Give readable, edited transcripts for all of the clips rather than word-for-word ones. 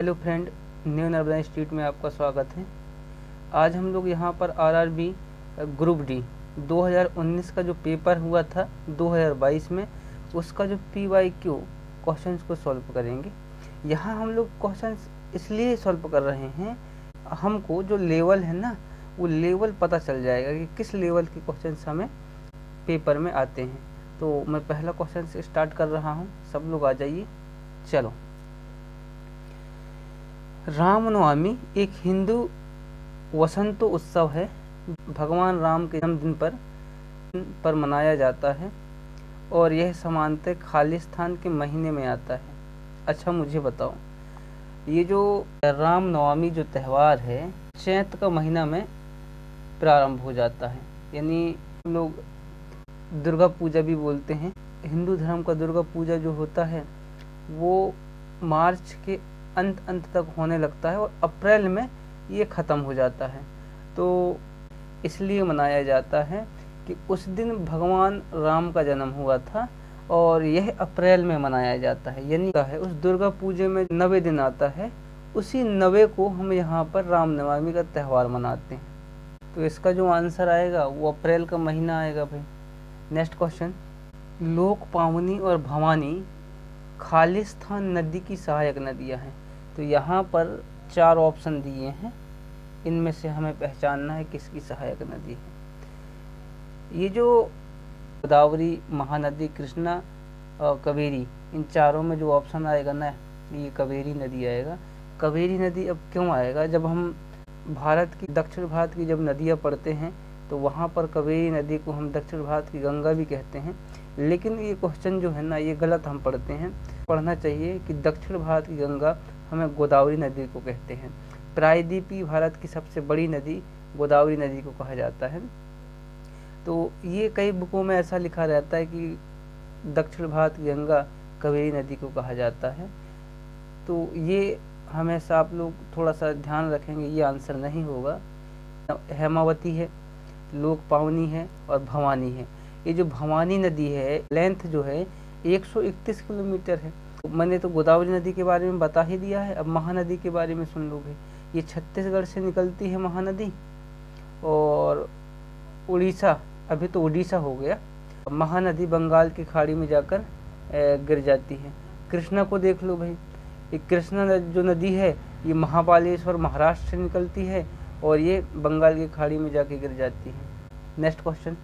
Hello friend, new Narmada institute में आपका स्वागत है। आज हम लोग यहाँ पर आरआरबी ग्रुप डी 2019 का जो पेपर हुआ था 2022 में, उसका जो PYQ क्वेश्चंस को सॉल्व करेंगे। यहाँ हम लोग क्वेश्चंस इसलिए सॉल्व कर रहे हैं, हमको जो लेवल है ना, वो लेवल पता चल जाएगा कि किस लेवल के क्वेश्चंस हमें पेपर में आते हैं। तो मैं पहला क्वेश्चन से स्टार्ट कर रहा हूँ, सब लोग आ जाइए। चलो, रामनवमी एक हिंदू वसंत उत्सव है। भगवान राम के जन्मदिन पर मनाया जाता है और यह सामान्यतः खालिस्तान के महीने में आता है। अच्छा, मुझे बताओ, ये जो रामनवमी जो त्यौहार है चैत का महीना में प्रारंभ हो जाता है, यानी लोग दुर्गा पूजा भी बोलते हैं। हिंदू धर्म का दुर्गा पूजा जो होता है वो मार्च के अंत तक होने लगता है और अप्रैल में ये ख़त्म हो जाता है। तो इसलिए मनाया जाता है कि उस दिन भगवान राम का जन्म हुआ था और यह अप्रैल में मनाया जाता है। यानी है उस दुर्गा पूजा में 90 दिन आता है, उसी 90 को हम यहाँ पर रामनवमी का त्यौहार मनाते हैं। तो इसका जो आंसर आएगा वो अप्रैल का महीना आएगा भाई। नेक्स्ट क्वेश्चन, लोक पावनी और भवानी खालिस्तान नदी की सहायक नदियाँ हैं। तो यहाँ पर 4 ऑप्शन दिए हैं, इनमें से हमें पहचानना है किसकी सहायक नदी है। ये जो गोदावरी, महानदी, कृष्णा और कावेरी, इन चारों में जो ऑप्शन आएगा ना, ये कावेरी नदी आएगा। कावेरी नदी अब क्यों आएगा, जब हम भारत की दक्षिण भारत की जब नदियाँ पढ़ते हैं तो वहाँ पर कावेरी नदी को हम दक्षिण भारत की गंगा भी कहते हैं। लेकिन ये क्वेश्चन जो है ना, ये गलत हम पढ़ते हैं। पढ़ना चाहिए कि दक्षिण भारत की गंगा हमें गोदावरी नदी को कहते हैं। प्रायद्वीपीय भारत की सबसे बड़ी नदी गोदावरी नदी को कहा जाता है। तो ये कई बुकों में ऐसा लिखा रहता है कि दक्षिण भारत की गंगा कावेरी नदी को कहा जाता है। तो ये हमेशा आप लोग थोड़ा सा ध्यान रखेंगे, ये आंसर नहीं होगा। हेमावती है, लोक पावनी है और भवानी है। ये जो भवानी नदी है, लेंथ जो है 131 किलोमीटर है। मैंने तो गोदावरी नदी के बारे में बता ही दिया है। अब महानदी के बारे में सुन लो भाई। ये छत्तीसगढ़ से निकलती है महानदी और उड़ीसा, अभी तो उड़ीसा हो गया, महानदी बंगाल की खाड़ी में जाकर गिर जाती है। कृष्णा को देख लो भाई, ये कृष्णा जो नदी है ये महाबालेश्वर महाराष्ट्र से निकलती है और ये बंगाल की खाड़ी में जाके गिर जाती है। नेक्स्ट क्वेश्चन,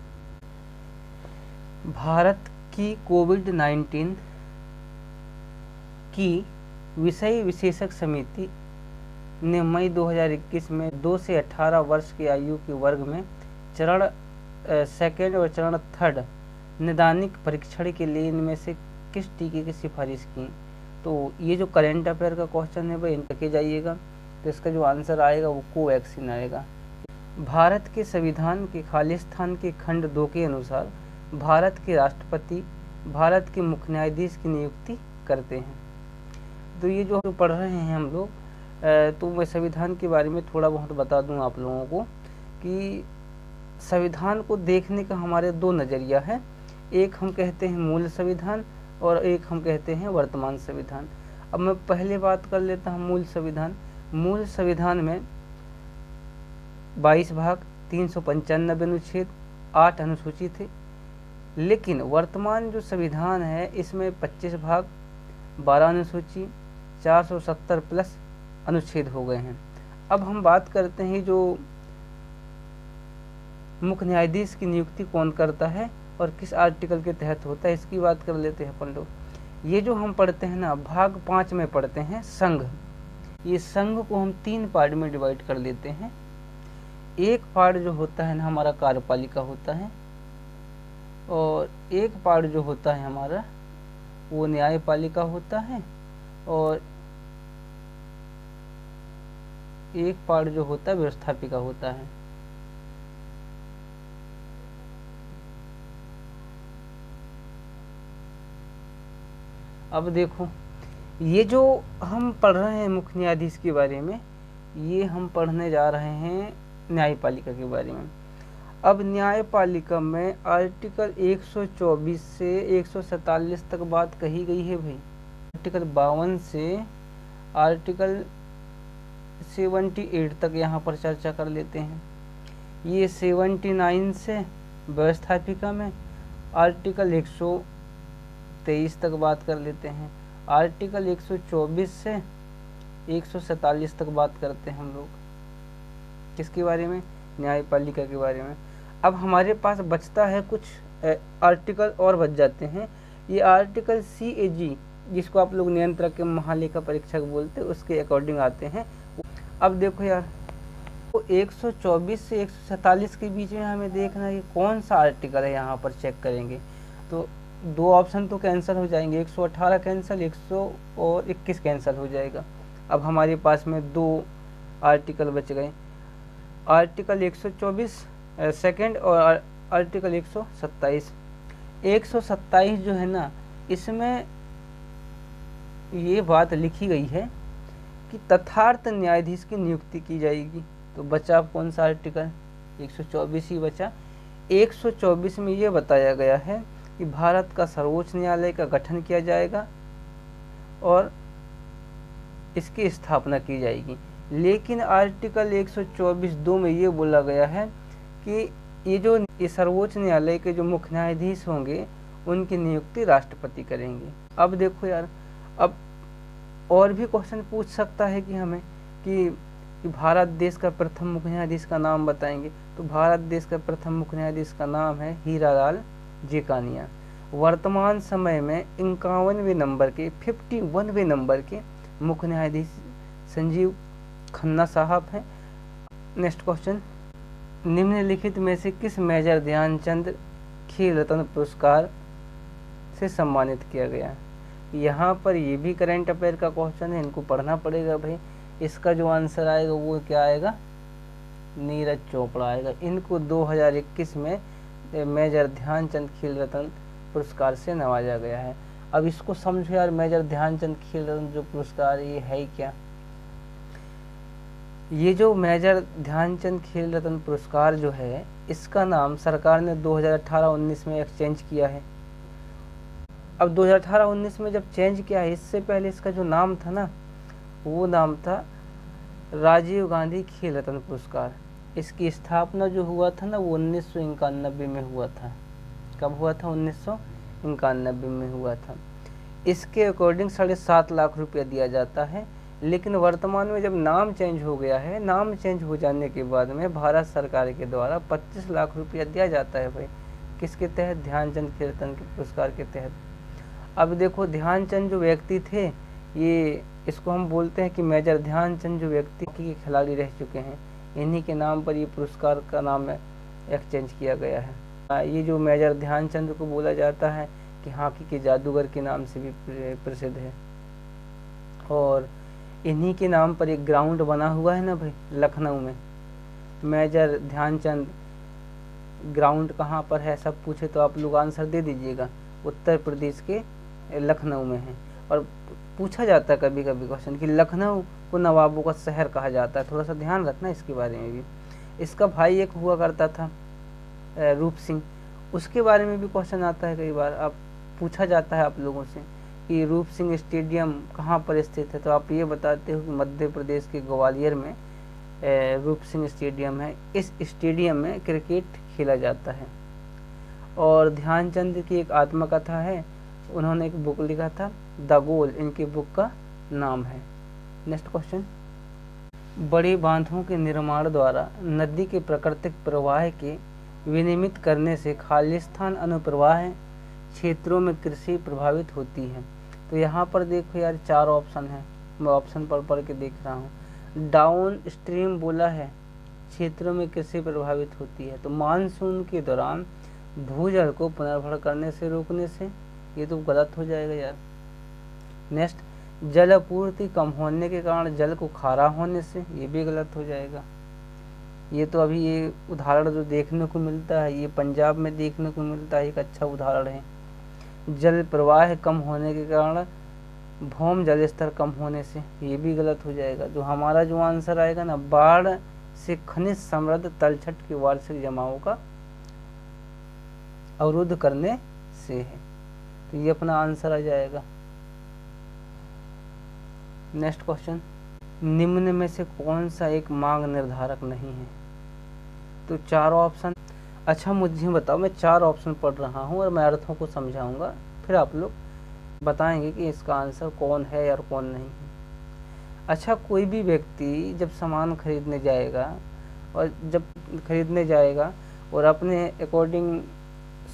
भारत की कोविड-19 की विषय विशेषज्ञ समिति ने मई 2021 में 2 से 18 वर्ष की आयु के वर्ग में चरण सेकेंड और चरण थर्ड नैदानिक परीक्षण के लिए इनमें से किस टीके की सिफारिश की। तो ये जो करेंट अफेयर का क्वेश्चन है भाई, इन के जाइएगा। तो इसका जो आंसर आएगा वो कोवैक्सीन आएगा। भारत के संविधान के खालिस्तान के खंड 2 के अनुसार भारत के राष्ट्रपति भारत के मुख्य न्यायाधीश की नियुक्ति करते हैं। तो ये जो पढ़ रहे हैं हम लोग, तो मैं संविधान के बारे में थोड़ा बहुत बता दूं आप लोगों को कि संविधान को देखने का हमारे 2 नज़रिया है। एक हम कहते हैं मूल संविधान और एक हम कहते हैं वर्तमान संविधान। अब मैं पहले बात कर लेता हूँ मूल संविधान। मूल संविधान में 22 भाग, 395 अनुच्छेद, 8 अनुसूची थे। लेकिन वर्तमान जो संविधान है इसमें 25 भाग, 12 अनुसूची, 470 प्लस अनुच्छेद हो गए हैं। अब हम बात करते हैं जो मुख्य न्यायाधीश की नियुक्ति कौन करता है और किस आर्टिकल के तहत होता है, इसकी बात कर लेते हैं अपन लोग। ये जो हम पढ़ते हैं ना, भाग 5 में पढ़ते हैं संघ। ये संघ को हम 3 पार्ट में डिवाइड कर लेते हैं। एक पार्ट जो होता है ना हमारा कार्यपालिका होता है और एक पार्ट जो होता है हमारा वो न्यायपालिका होता है और एक पार्ट जो होता है व्यवस्थापिका होता है। अब देखो, ये जो हम पढ़ रहे हैं मुख्य न्यायाधीश के बारे में, ये हम पढ़ने जा रहे हैं न्यायपालिका के बारे में। अब न्यायपालिका में आर्टिकल 124 से 147 तक बात कही गई है भाई। आर्टिकल 52 से आर्टिकल 78 तक यहाँ पर चर्चा कर लेते हैं। ये 79 से व्यवस्थापिका में आर्टिकल 123 तक बात कर लेते हैं। आर्टिकल 124 से 147 तक बात करते हैं हम लोग। किसके बारे में? न्यायपालिका के बारे में। अब हमारे पास बचता है कुछ आर्टिकल और बच जाते हैं। ये आर्टिकल CAG, जिसको आप लोग नियंत्रक के महालेखा परीक्षक बोलते हैं, उसके अकॉर्डिंग आते हैं। अब देखो यार, तो 124 से 147 के बीच में हमें देखना है कि कौन सा आर्टिकल है। यहाँ पर चेक करेंगे तो दो ऑप्शन तो कैंसिल हो जाएंगे, 118 कैंसिल, 121 कैंसिल हो जाएगा। अब हमारे पास में दो आर्टिकल बच गए, आर्टिकल 124 सेकंड और आर्टिकल 127। 127 जो है ना, इसमें ये बात लिखी गई है कि तथार्थ न्यायाधीश की नियुक्ति की जाएगी। तो बचा कौन सा आर्टिकल? 124 ही बचा। 124 में ये बताया गया है कि भारत का सर्वोच्च न्यायालय का गठन किया जाएगा और इसकी स्थापना की जाएगी। लेकिन आर्टिकल 124(2) में ये बोला गया है कि ये सर्वोच्च न्यायालय के जो मुख्य न्यायाधीश होंगे उनकी नियुक्ति राष्ट्रपति करेंगे। अब देखो यार, अब और भी क्वेश्चन पूछ सकता है कि हमें कि भारत देश का प्रथम मुख्य न्यायाधीश का नाम बताएंगे। तो भारत देश का प्रथम मुख्य न्यायाधीश का नाम है हीरालाल जेकानिया। वर्तमान समय में 51वें नंबर के मुख्य न्यायाधीश संजीव खन्ना साहब हैं। नेक्स्ट क्वेश्चन, निम्नलिखित में से किस मेजर ध्यानचंद खेल रत्न पुरस्कार से सम्मानित किया गया? यहाँ पर ये भी करंट अफेयर का क्वेश्चन है, इनको पढ़ना पड़ेगा भाई। इसका जो आंसर आएगा वो क्या आएगा? नीरज चोपड़ा आएगा। इनको 2021 में मेजर ध्यानचंद खेल रत्न पुरस्कार से नवाजा गया है। अब इसको समझो यार, मेजर ध्यानचंद खेल रत्न जो पुरस्कार ये है क्या? ये जो मेजर ध्यानचंद खेल रत्न पुरस्कार जो है, इसका नाम सरकार ने 2018-19 में एक्सचेंज किया है। अब 2018-19 में जब चेंज किया है, इससे पहले इसका जो नाम था ना, वो नाम था राजीव गांधी खेल रत्न पुरस्कार। इसकी स्थापना जो हुआ था ना, वो 1991 में हुआ था। कब हुआ था? 1991 में हुआ था। इसके अकॉर्डिंग 7.5 लाख रुपया दिया जाता है। लेकिन वर्तमान में जब नाम चेंज हो गया है, नाम चेंज हो जाने के बाद में भारत सरकार के द्वारा 25 लाख रुपया दिया जाता है भाई। किसके तहत? ध्यानचंद खेल रत्न के पुरस्कार के तहत। अब देखो, ध्यानचंद जो व्यक्ति थे, ये इसको हम बोलते हैं कि मेजर ध्यानचंद जो व्यक्ति के खिलाड़ी रह चुके हैं, इन्हीं के नाम पर ये पुरस्कार का नाम एक्सचेंज किया गया है। ये जो मेजर ध्यानचंद को बोला जाता है कि हॉकी के जादूगर के नाम से भी प्रसिद्ध है। और इन्हीं के नाम पर एक ग्राउंड बना हुआ है ना भाई, लखनऊ में। मेजर ध्यानचंद ग्राउंड कहाँ पर है, सब पूछे तो आप लोग आंसर दे दीजिएगा। उत्तर प्रदेश के लखनऊ में है। और पूछा जाता है कभी कभी क्वेश्चन कि लखनऊ को नवाबों का शहर कहा जाता है, थोड़ा सा ध्यान रखना इसके बारे में भी। इसका भाई एक हुआ करता था रूप सिंह, उसके बारे में भी क्वेश्चन आता है कई बार। अब पूछा जाता है आप लोगों से कि रूप सिंह स्टेडियम कहाँ पर स्थित है, तो आप ये बताते हो कि मध्य प्रदेश के ग्वालियर में रूप सिंह स्टेडियम है। इस स्टेडियम में क्रिकेट खेला जाता है। और ध्यानचंद की एक आत्मकथा है, उन्होंने एक बुक लिखा था द गोल, इनकी बुक का नाम है। नेक्स्ट क्वेश्चन, बड़े बांधों के निर्माण द्वारा नदी के प्राकृतिक प्रवाह के विनियमित करने से खालिस्तान अनुप्रवाह क्षेत्रों में कृषि प्रभावित होती है। तो यहाँ पर देखो यार, 4 ऑप्शन है, मैं ऑप्शन पढ़ के देख रहा हूँ। डाउन स्ट्रीम बोला है, क्षेत्रों में कृषि प्रभावित होती है। तो मानसून के दौरान भूजल को पुनर्भरण करने से रोकने से, ये तो गलत हो जाएगा यार। नेक्स्ट, जल आपूर्ति कम होने के कारण जल को खारा होने से, ये भी गलत हो जाएगा। ये तो अभी ये उदाहरण जो देखने को मिलता है, ये पंजाब में देखने को मिलता है, एक अच्छा उदाहरण है। जल प्रवाह कम होने के कारण भौम जल स्तर कम होने से, ये भी गलत हो जाएगा। जो हमारा जो आंसर आएगा ना, बाढ़ से खनिज समृद्ध तलछट के वार्षिक जमावों का अवरुद्ध करने से है। तो ये अपना आंसर आ जाएगा। नेक्स्ट क्वेश्चन, निम्न में से कौन सा एक मांग निर्धारक नहीं है? तो 4 ऑप्शन। अच्छा मुझे बताओ, मैं 4 ऑप्शन पढ़ रहा हूँ और मैं अर्थों को समझाऊंगा, फिर आप लोग बताएंगे कि इसका आंसर कौन है और कौन नहीं है। अच्छा, कोई भी व्यक्ति जब सामान खरीदने जाएगा और अपने अकॉर्डिंग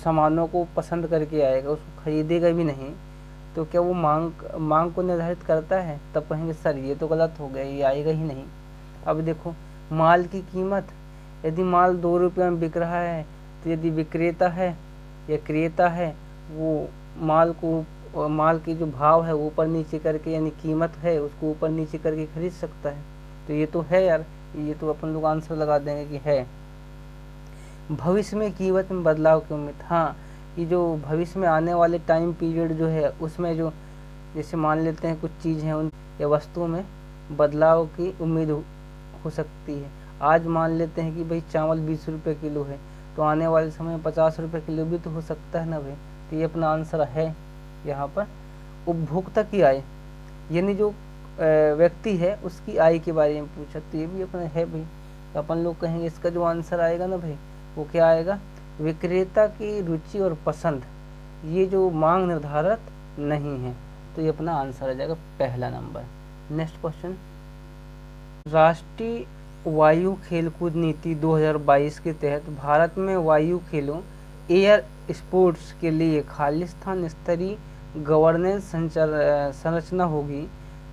सामानों को पसंद करके आएगा, उसको खरीदेगा भी नहीं, तो क्या वो मांग को निर्धारित करता है? तब कहेंगे सर ये तो गलत हो गया, ये आएगा ही नहीं। अब देखो, माल की कीमत, यदि माल 2 रुपये में बिक रहा है, तो यदि विक्रेता है या क्रेता है, वो माल की जो भाव है ऊपर नीचे करके, यानी कीमत है उसको ऊपर नीचे करके खरीद सकता है। तो ये तो है यार, ये तो अपन लोग आंसर लगा देंगे कि है। भविष्य में कीमत में बदलाव की उम्मीद, हाँ, ये जो भविष्य में आने वाले टाइम पीरियड जो है उसमें जो जैसे मान लेते हैं कुछ चीज़ हैं उन या वस्तुओं में बदलाव की उम्मीद हो सकती है। आज मान लेते हैं कि भाई चावल 20 रुपये किलो है, तो आने वाले समय में 50 रुपये किलो भी तो हो सकता है ना भाई। तो ये अपना आंसर है यहाँ पर। उपभोक्ता की आय, यानी जो व्यक्ति है उसकी आय के बारे में पूछा, तो ये भी अपना है भाई। तो अपन लोग कहेंगे इसका जो आंसर आएगा ना भाई, वो क्या आएगा? विक्रेता की रुचि और पसंद, ये जो मांग निर्धारक नहीं है, तो ये अपना आंसर आ जाएगा पहला नंबर। नेक्स्ट क्वेश्चन, राष्ट्रीय वायु खेलकूद नीति 2022 के तहत भारत में वायु खेलों एयर स्पोर्ट्स के लिए खालिस्तान स्तरीय गवर्नेंस संरचना होगी।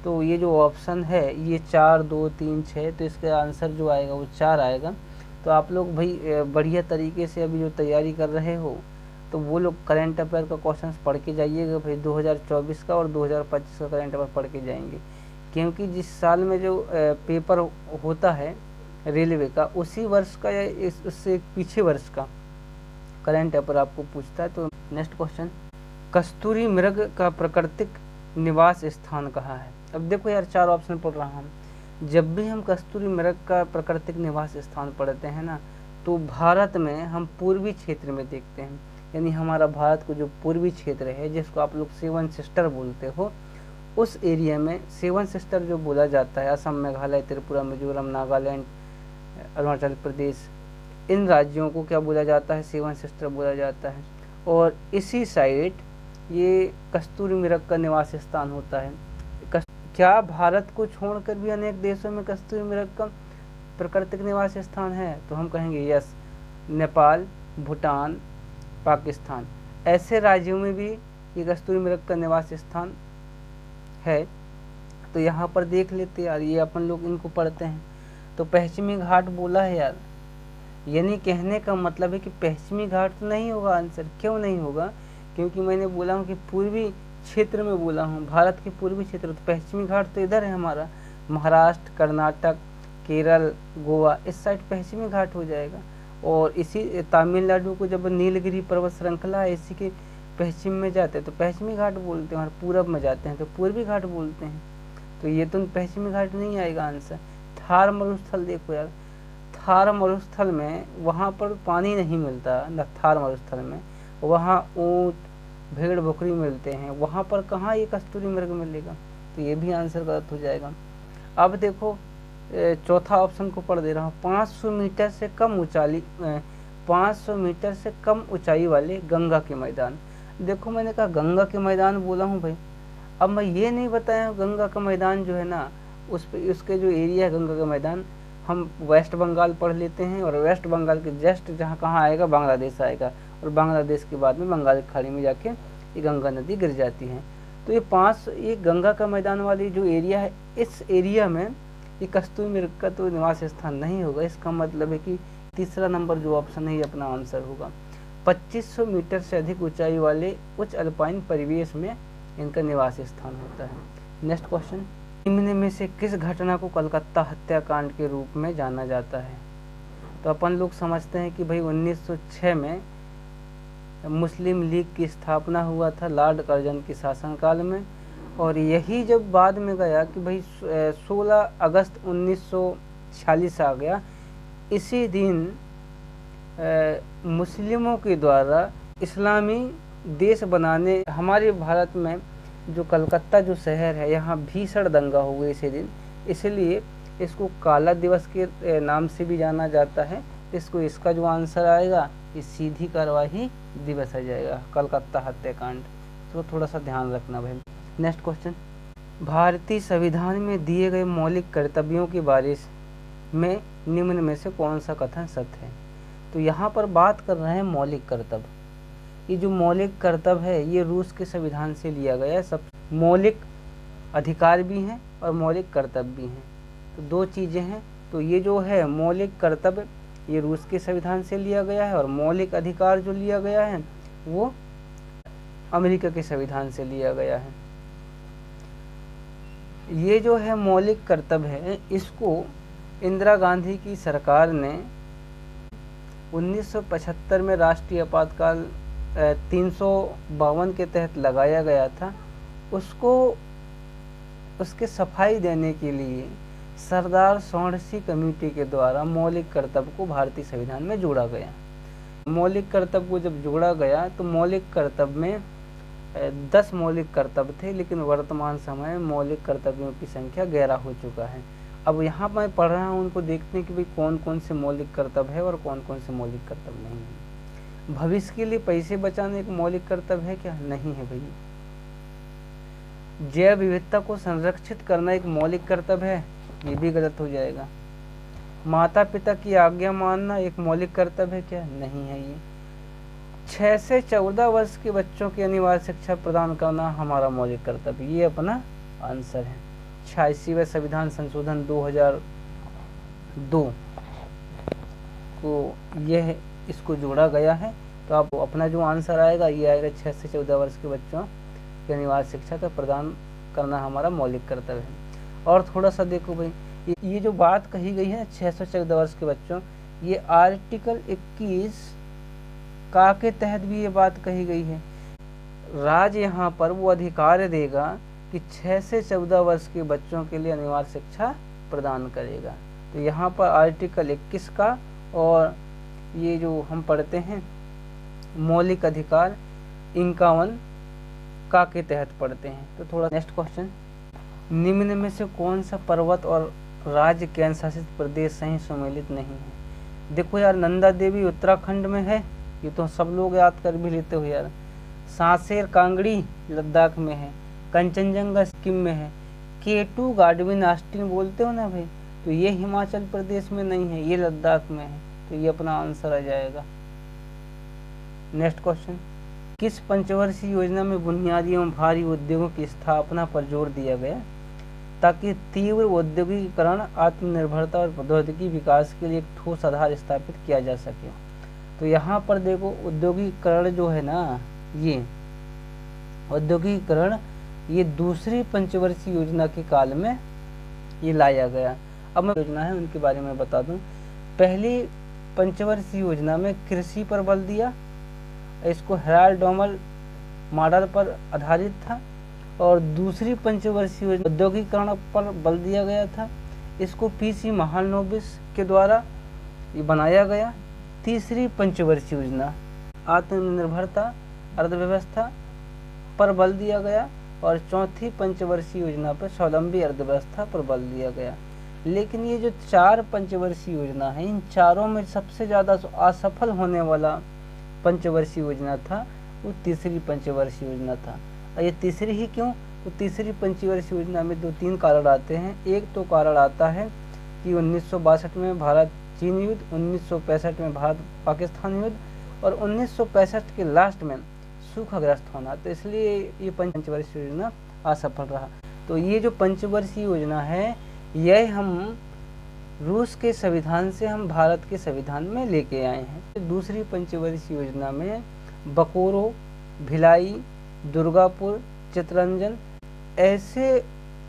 तो ये जो ऑप्शन है ये 4, 2, 3, 6, तो इसका आंसर जो आएगा वो 4 आएगा। तो आप लोग भाई बढ़िया तरीके से अभी जो तैयारी कर रहे हो, तो वो लोग करंट अफेयर का क्वेश्चंस पढ़ के जाइएगा भाई। 2024 का और 2025 का करंट अफेयर पढ़ के जाएंगे, क्योंकि जिस साल में जो पेपर होता है रेलवे का, उसी वर्ष का या उससे पीछे वर्ष का करंट अफेयर आपको पूछता है। तो नेक्स्ट क्वेश्चन, कस्तूरी मृग का प्राकृतिक निवास स्थान कहाँ है? अब देखो यार, 4 ऑप्शन पढ़ रहा हूँ। जब भी हम कस्तूरी मृग का प्राकृतिक निवास स्थान पढ़ते हैं ना, तो भारत में हम पूर्वी क्षेत्र में देखते हैं, यानी हमारा भारत को जो पूर्वी क्षेत्र है, जिसको आप लोग 7 सिस्टर बोलते हो, उस एरिया में 7 सिस्टर जो बोला जाता है, असम, मेघालय, त्रिपुरा, मिजोरम, नागालैंड, अरुणाचल प्रदेश, इन राज्यों को क्या बोला जाता है? 7 सिस्टर बोला जाता है। और इसी साइड ये कस्तूरी मृग का निवास स्थान होता है। क्या भारत को छोड़कर भी अनेक देशों में कस्तूरी मृग का प्राकृतिक निवास स्थान है? तो हम कहेंगे यस, नेपाल, भूटान, पाकिस्तान, ऐसे राज्यों में भी ये कस्तूरी मृग का निवास स्थान है। तो यहाँ पर देख लेते यार, ये अपन लोग इनको पढ़ते हैं। तो पश्चिमी घाट बोला है यार, यानी कहने का मतलब है कि पश्चिमी घाट तो नहीं होगा आंसर। क्यों नहीं होगा? क्योंकि मैंने बोला हूँ कि पूर्वी क्षेत्र में बोला हूँ, भारत के पूर्वी क्षेत्र। तो पश्चिमी घाट तो इधर है हमारा, महाराष्ट्र, कर्नाटक, केरल, गोवा, इस साइड पश्चिमी घाट हो जाएगा। और इसी तमिलनाडु को जब नीलगिरी पर्वत श्रृंखला है, इसी के पश्चिम में जाते हैं तो पश्चिमी घाट बोलते हैं, और पूरब में जाते हैं तो पूर्वी घाट बोलते हैं। तो ये तो पश्चिमी घाट नहीं आएगा आंसर। थार मरुस्थल देखो यार, थार मरुस्थल में वहाँ पर पानी नहीं मिलता न, थार मरुस्थल में वहाँ ऊँट, भेड़, बकरी मिलते हैं, वहाँ पर कहाँ ये कस्तूरी मृग मिलेगा? तो ये भी आंसर गलत हो जाएगा। अब देखो चौथा ऑप्शन को पढ़ दे रहा हूँ, 500 मीटर से कम ऊंचाई वाले गंगा के मैदान। देखो मैंने कहा गंगा के मैदान बोला हूँ भाई, अब मैं ये नहीं बताया गंगा का मैदान जो है ना, उसके जो एरिया है गंगा का मैदान, हम वेस्ट बंगाल पढ़ लेते हैं, और वेस्ट बंगाल के जस्ट जहाँ कहाँ आएगा, बांग्लादेश आएगा, और बांग्लादेश के बाद में बंगाल की खाड़ी में जाके ये गंगा नदी गिर जाती है। तो ये गंगा का मैदान वाली जो एरिया है, इस एरिया में ये कस्तूरी मृग का तो निवास स्थान नहीं होगा। इसका मतलब है कि तीसरा नंबर जो ऑप्शन है ये अपना आंसर होगा। 2500 मीटर से अधिक ऊंचाई वाले उच्च अल्पाइन परिवेश में इनका निवास स्थान होता है। नेक्स्ट क्वेश्चन, निम्न में से किस घटना को कलकत्ता हत्याकांड के रूप में जाना जाता है? तो अपन लोग समझते हैं कि भाई 1906 में मुस्लिम लीग की स्थापना हुआ था लॉर्ड कर्जन के शासनकाल में, और यही जब बाद में गया कि भाई 16 अगस्त 1946 आ गया, इसी दिन मुस्लिमों के द्वारा इस्लामी देश बनाने हमारे भारत में जो कलकत्ता जो शहर है यहाँ भीषण दंगा हुआ इसी दिन, इसलिए इसको काला दिवस के नाम से भी जाना जाता है। इसको इसका जो आंसर आएगा ये सीधी कार्रवाई दिवस आ जाएगा, कलकत्ता हत्याकांड। इसको थोड़ा सा ध्यान रखना भाई। नेक्स्ट क्वेश्चन, भारतीय संविधान में दिए गए मौलिक कर्तव्यों की बारे में निम्न में से कौन सा कथन सत्य है? तो यहाँ पर बात कर रहे हैं मौलिक कर्तव्य। ये जो मौलिक कर्तव्य है ये रूस के संविधान से लिया गया है। सब मौलिक अधिकार भी हैं और मौलिक कर्तव्य भी हैं, तो दो चीज़ें हैं। तो ये जो है मौलिक कर्तव्य ये रूस के संविधान से लिया गया है, और मौलिक अधिकार जो लिया गया है वो अमेरिका के संविधान से लिया गया है। ये जो है मौलिक कर्तव्य है, इसको इंदिरा गांधी की सरकार ने 1975 में राष्ट्रीय आपातकाल 352 के तहत लगाया गया था। उसके सफाई देने के लिए सरदार सोंडसी कमेटी के द्वारा मौलिक कर्तव्य को भारतीय संविधान में जोड़ा गया। मौलिक कर्तव्य को जब जोड़ा गया तो मौलिक कर्तव्य में 10 मौलिक कर्तव्य थे, लेकिन वर्तमान समय में मौलिक कर्तव्यों की संख्या 11 हो चुका है। अब यहाँ मैं पढ़ रहा हूँ, उनको देखते हैं कि भाई कौन कौन से मौलिक कर्तव्य है और कौन कौन से मौलिक कर्तव्य नहीं है। भविष्य के लिए पैसे बचाना एक मौलिक कर्तव्य है क्या? नहीं है भैया। जैव विविधता को संरक्षित करना एक मौलिक कर्तव्य है, ये भी गलत हो जाएगा। माता पिता की आज्ञा मानना एक मौलिक कर्तव्य है क्या? नहीं है। ये 6 से 14 वर्ष के बच्चों की अनिवार्य शिक्षा प्रदान करना हमारा मौलिक कर्तव्य, ये अपना आंसर है। 86वें संविधान संशोधन 2002 को यह इसको जोड़ा गया है। तो आप अपना जो आंसर आएगा ये आएगा 6 से 14 वर्ष के बच्चों की अनिवार्य शिक्षा का प्रदान करना हमारा मौलिक कर्तव्य है। और थोड़ा सा देखो भाई, ये जो बात कही गई है 6 से 14 वर्ष के बच्चों, ये आर्टिकल 21 का के तहत भी ये बात कही गई है। राज्य यहाँ पर वो अधिकार देगा कि 6 से 14 वर्ष के बच्चों के लिए अनिवार्य शिक्षा प्रदान करेगा। तो यहाँ पर आर्टिकल 21 का और ये जो हम पढ़ते हैं मौलिक अधिकार 51 का के तहत पढ़ते हैं। तो थोड़ा नेक्स्ट क्वेश्चन, निम्न में से कौन सा पर्वत और राज्य केंद्र शासित प्रदेश सही सम्मिलित नहीं है? देखो यार, नंदा देवी उत्तराखंड में है, ये तो सब लोग याद कर भी लेते हो यार। सांसेर कांगड़ी लद्दाख में है, कंचनजंगा सिक्किम में है, K2 गार्डविन ऑस्टिन बोलते हो ना भाई, तो ये हिमाचल प्रदेश में नहीं है, ये लद्दाख में है। तो ये अपना आंसर आ जाएगा। नेक्स्ट क्वेश्चन, किस पंचवर्षीय योजना में बुनियादी एवं भारी उद्योगों की स्थापना पर जोर दिया गया ताकि तीव्र औद्योगिकीकरण, आत्मनिर्भरता और प्रौद्योगिकी विकास के लिए एक ठोस आधार स्थापित किया जा सके? तो यहाँ पर देखो, औद्योगिकीकरण जो है ना, ये औद्योगिकीकरण ये दूसरी पंचवर्षीय योजना के काल में ये लाया गया। अब मैं योजना है उनके बारे में बता दूं। पहली पंचवर्षीय योजना में कृषि पर बल दिया, इसको हेराल्ड डोमल मॉडल पर आधारित था। और दूसरी पंचवर्षीय योजना औद्योगिकीकरण पर बल दिया गया था, इसको PC महालनोबिस के द्वारा ये बनाया गया। तीसरी पंचवर्षीय योजना आत्मनिर्भरता अर्थव्यवस्था पर बल दिया गया, और चौथी पंचवर्षीय योजना पर स्वावलंबी अर्थव्यवस्था पर बल दिया गया। लेकिन ये जो 4 पंचवर्षीय योजना है, इन चारों में सबसे ज़्यादा असफल होने वाला पंचवर्षीय योजना था वो तीसरी पंचवर्षीय योजना था। और ये तीसरी ही क्यों? तो तीसरी पंचवर्षीय योजना में 2-3 कारण आते हैं। एक तो कारण आता है कि 1962 में भारत चीन युद्ध, 1965 में भारत पाकिस्तान युद्ध, और 1965 के लास्ट में सूखाग्रस्त होना, तो इसलिए ये पंचवर्षीय योजना असफल रहा। तो ये जो पंचवर्षीय योजना है यह हम रूस के संविधान से हम भारत के संविधान में लेके आए हैं। दूसरी पंचवर्षीय योजना में बकोरो, भिलाई, दुर्गापुर, चितरंजन ऐसे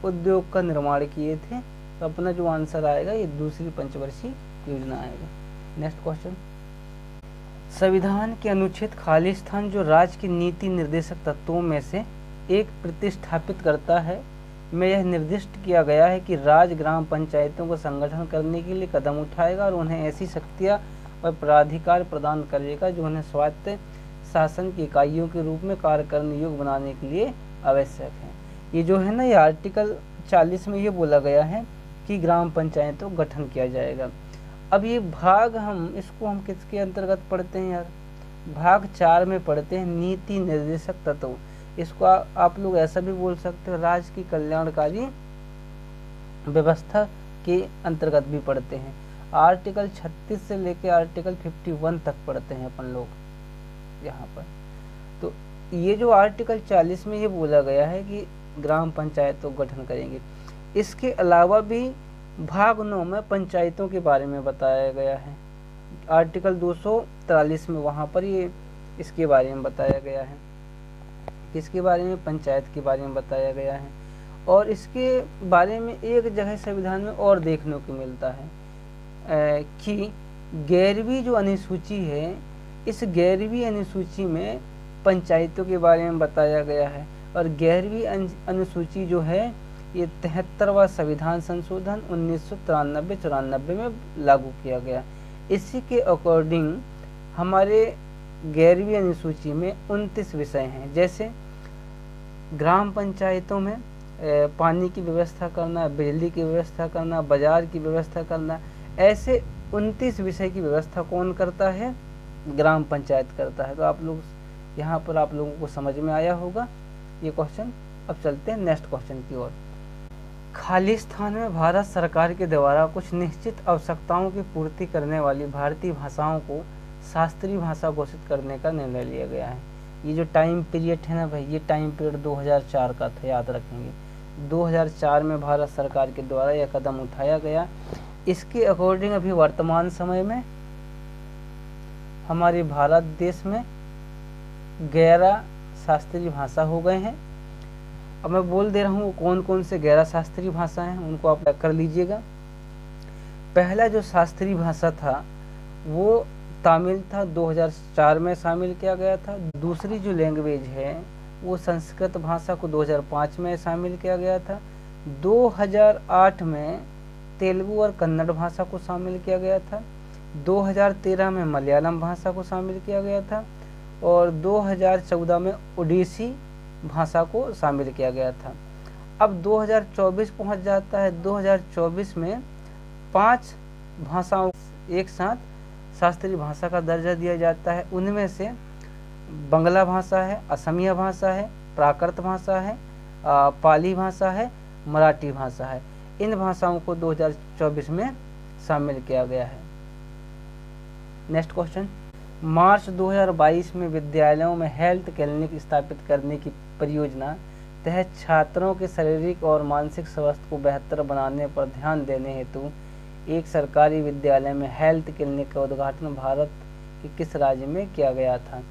उद्योग का निर्माण किए थे। तो अपना जो आंसर आएगा ये दूसरी पंचवर्षीय योजना आएगा। नेक्स्ट क्वेश्चन, संविधान के अनुच्छेद खालिस्तान जो राज्य की नीति निर्देशक तत्वों में से एक प्रतिस्थापित करता है, में यह निर्दिष्ट किया गया है कि राज्य ग्राम पंचायतों को संगठन करने के लिए कदम उठाएगा और उन्हें ऐसी शक्तियाँ और प्राधिकार प्रदान करेगा जो उन्हें स्वायत्त शासन की इकाइयों के रूप में कार्य करने योग्य बनाने के लिए आवश्यक है। ये जो है ना, ये आर्टिकल 40 में ये बोला गया है कि ग्राम पंचायतों का गठन किया जाएगा। अब ये भाग इसको हम किसके अंतर्गत पढ़ते हैं यार, भाग 4 में पढ़ते हैं, नीति निर्देशक तत्व। इसको आप लोग ऐसा भी बोल सकते हो, राज्य की कल्याणकारी व्यवस्था के अंतर्गत भी पढ़ते हैं। आर्टिकल 36 से लेकर आर्टिकल 51 तक पढ़ते हैं अपन लोग यहाँ पर। तो ये जो आर्टिकल 40 में ये बोला गया है कि ग्राम पंचायतों का गठन करेंगे। इसके अलावा भी भाग 9 में पंचायतों के बारे में बताया गया है। आर्टिकल 243 में वहाँ पर ये इसके बारे में बताया गया है। किसके बारे में? पंचायत के बारे में बताया गया है। और इसके बारे में एक जगह संविधान में और देखने को मिलता है कि 11वीं जो अनुसूची है, इस 11वीं अनुसूची में पंचायतों के बारे में बताया गया है। और 11वीं अनुसूची जो है ये 73वां संविधान संशोधन 1993-94 में लागू किया गया। इसी के अकॉर्डिंग हमारे 11वीं अनुसूची में 29 विषय हैं, जैसे ग्राम पंचायतों में पानी की व्यवस्था करना, बिजली की व्यवस्था करना, बाजार की व्यवस्था करना, ऐसे 29 विषय की व्यवस्था कौन करता है? ग्राम पंचायत करता है। तो आप लोग यहाँ पर आप लोगों को समझ में आया होगा ये क्वेश्चन। अब चलते हैं नेक्स्ट क्वेश्चन की ओर। खालिस्तान में भारत सरकार के द्वारा कुछ निश्चित आवश्यकताओं की पूर्ति करने वाली भारतीय भाषाओं को शास्त्रीय भाषा घोषित करने का निर्णय लिया गया है। ये जो टाइम पीरियड है ना भाई, ये टाइम पीरियड 2004 का था, याद रखेंगे। 2004 में भारत सरकार के द्वारा यह कदम उठाया गया। इसके अकॉर्डिंग अभी वर्तमान समय में हमारे भारत देश में 11 शास्त्रीय भाषा हो गए हैं। अब मैं बोल दे रहा हूँ कौन कौन से 11 शास्त्रीय भाषा हैं, उनको आप कर लीजिएगा। पहला जो शास्त्रीय भाषा था वो तमिल था, 2004 में शामिल किया गया था। दूसरी जो लैंग्वेज है वो संस्कृत भाषा को 2005 में शामिल किया गया था। 2008 में तेलुगु और कन्नड़ भाषा को शामिल किया गया था। 2013 में मलयालम भाषा को शामिल किया गया था। और 2014 में ओडिसी भाषा को शामिल किया गया था। अब 2024 पहुंच जाता है। 2024 में 5 भाषाओं एक साथ शास्त्रीय भाषा का दर्जा दिया जाता है। उनमें से बंगला भाषा है, असमिया भाषा है, प्राकृत भाषा है, पाली भाषा है, मराठी भाषा है। इन भाषाओं को 2024 में शामिल किया गया है। Next question. मार्च 2022 में विद्यालयों में हेल्थ क्लिनिक स्थापित करने की परियोजना तहत छात्रों के शारीरिक और मानसिक स्वास्थ्य को बेहतर बनाने पर ध्यान देने हेतु एक सरकारी विद्यालय में हेल्थ क्लिनिक का उद्घाटन भारत के किस राज्य में किया गया था?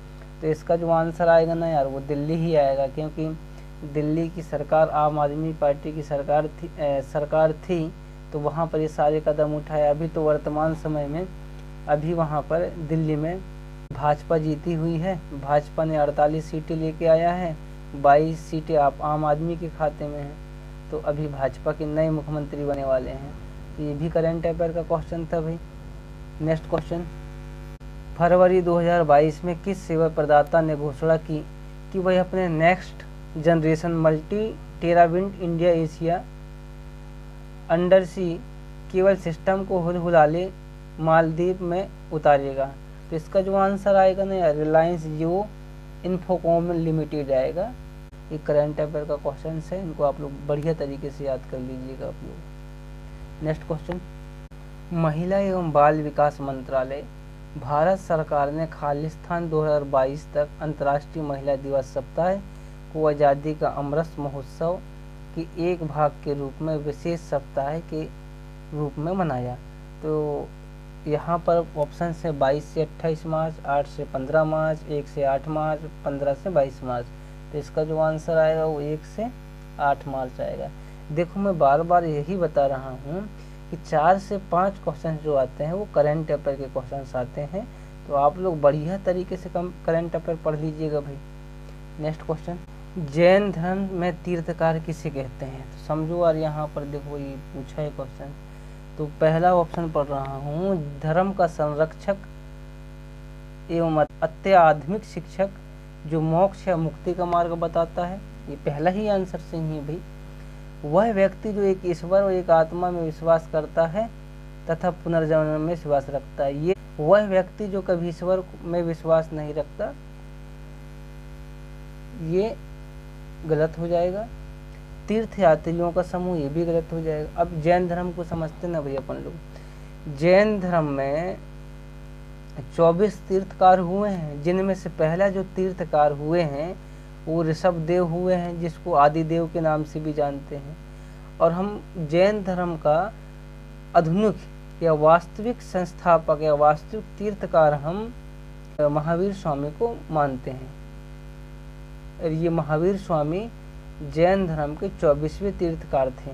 तो इसका जो आंसर आएगा ना यार, वो दिल्ली ही आएगा, क्योंकि दिल्ली की सरकार आम आदमी पार्टी की सरकार थी, तो वहाँ पर ये सारे कदम उठाए। अभी तो वर्तमान समय में अभी वहाँ पर दिल्ली में भाजपा जीती हुई है। भाजपा ने 48 सीटें लेके आया है, 22 सीटें आप आम आदमी के खाते में हैं। तो अभी भाजपा के नए मुख्यमंत्री बने वाले हैं। तो ये भी करंट अफेयर का क्वेश्चन था भाई। Next question. फरवरी 2022 में किस सेवा प्रदाता ने घोषणा की कि वह अपने next generation multi terabit India Asia undersea cable system को हुलहुलाले मालदीव में उतारेगा? तो इसका जो आंसर आएगा ना यार, रिलायंस जियो इन्फोकॉम लिमिटेड आएगा। ये करंट अफेयर का क्वेश्चन है, इनको आप लोग बढ़िया तरीके से याद कर लीजिएगा आप लोग। Next question. महिला एवं बाल विकास मंत्रालय भारत सरकार ने खालिस्तान 2022 तक अंतर्राष्ट्रीय महिला दिवस सप्ताह को आज़ादी का अमृत महोत्सव के एक भाग के रूप में विशेष सप्ताह के रूप में मनाया। तो यहाँ पर ऑप्शन से 22 से 28 मार्च, 8 से 15 मार्च, 1 से 8 मार्च, 15 से 22 मार्च। तो इसका जो आंसर आएगा वो 1 से 8 मार्च आएगा। देखो मैं बार बार यही बता रहा हूँ कि 4 से 5 क्वेश्चन जो आते हैं वो करंट अफेयर के क्वेश्चन आते हैं। तो आप लोग बढ़िया तरीके से करंट अफेयर पढ़ लीजिएगा भाई। Next question. जैन धर्म में तीर्थकार किसे कहते हैं? तो समझो यार, यहाँ पर देखो ये पूछा है क्वेश्चन। तो पहला ऑप्शन पढ़ रहा हूँ, धर्म का संरक्षक एवं अत्याधुनिक शिक्षक जो मोक्ष या मुक्ति का मार्ग बताता है। ये पहला ही आंसर सही है भाई। वह व्यक्ति जो एक ईश्वर और एक आत्मा में विश्वास करता है तथा पुनर्जन्म में विश्वास रखता है। ये वह व्यक्ति जो कभी ईश्वर में विश्वास नहीं रखता, ये गलत हो जाएगा। तीर्थ यात्रियों का समूह, ये भी गलत हो जाएगा। अब जैन धर्म को समझते ना भाई अपन लोग। जैन धर्म में 24 तीर्थकार हुए हैं, जिनमें से पहला जो तीर्थकार हुए हैं वो ऋषभदेव हुए हैं, जिसको आदिदेव के नाम से भी जानते हैं। और हम जैन धर्म का आधुनिक या वास्तविक संस्थापक या वास्तविक तीर्थकार हम महावीर स्वामी को मानते हैं। और ये महावीर स्वामी जैन धर्म के 24वें तीर्थकार थे।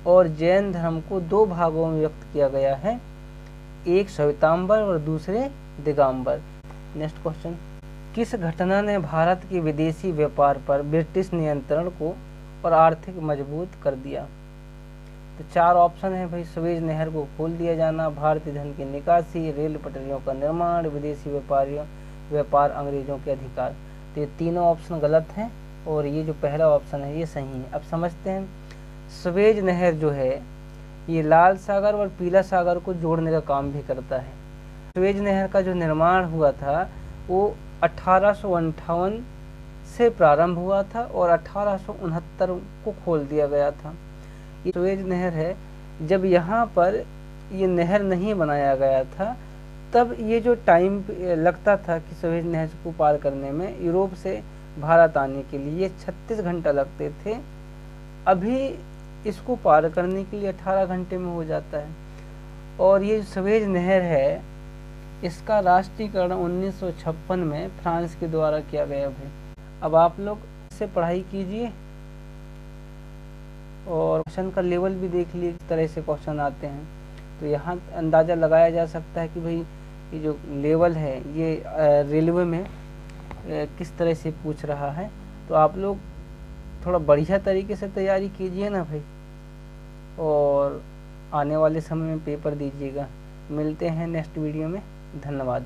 और जैन धर्म को 2 भागों में व्यक्त किया गया है, एक श्वेतांबर और दूसरे दिगंबर। नेक्स्ट क्वेश्चन, किस घटना ने भारत के विदेशी व्यापार पर ब्रिटिश नियंत्रण को और आर्थिक मजबूत कर दिया? तो 4 ऑप्शन है भाई। सुएज नहर को खोल दिया जाना, भारतीय धन की निकासी, रेल पटरियों का निर्माण, विदेशी व्यापार, अंग्रेजों के अधिकार। तो ये तीनों ऑप्शन गलत हैं और ये जो पहला ऑप्शन है ये सही है। अब समझते हैं। सुएज नहर जो है ये लाल सागर और पीला सागर को जोड़ने का काम भी करता है। सुएज नहर का जो निर्माण हुआ था वो 1858 से प्रारंभ हुआ था और 1869 को खोल दिया गया था। ये सुएज नहर है। जब यहाँ पर ये नहर नहीं बनाया गया था तब ये जो टाइम लगता था कि सुएज नहर को पार करने में यूरोप से भारत आने के लिए 36 घंटा लगते थे, अभी इसको पार करने के लिए 18 घंटे में हो जाता है। और ये सुएज नहर है, इसका राष्ट्रीयकरण 1956 में फ्रांस के द्वारा किया गया है। अब आप लोग इससे पढ़ाई कीजिए और क्वेश्चन का लेवल भी देख लीजिए, किस तरह से क्वेश्चन आते हैं। तो यहाँ अंदाज़ा लगाया जा सकता है कि भाई ये जो लेवल है ये रेलवे में किस तरह से पूछ रहा है। तो आप लोग थोड़ा बढ़िया तरीके से तैयारी कीजिए ना भाई, और आने वाले समय में पेपर दीजिएगा। मिलते हैं नेक्स्ट वीडियो में। धन्यवाद।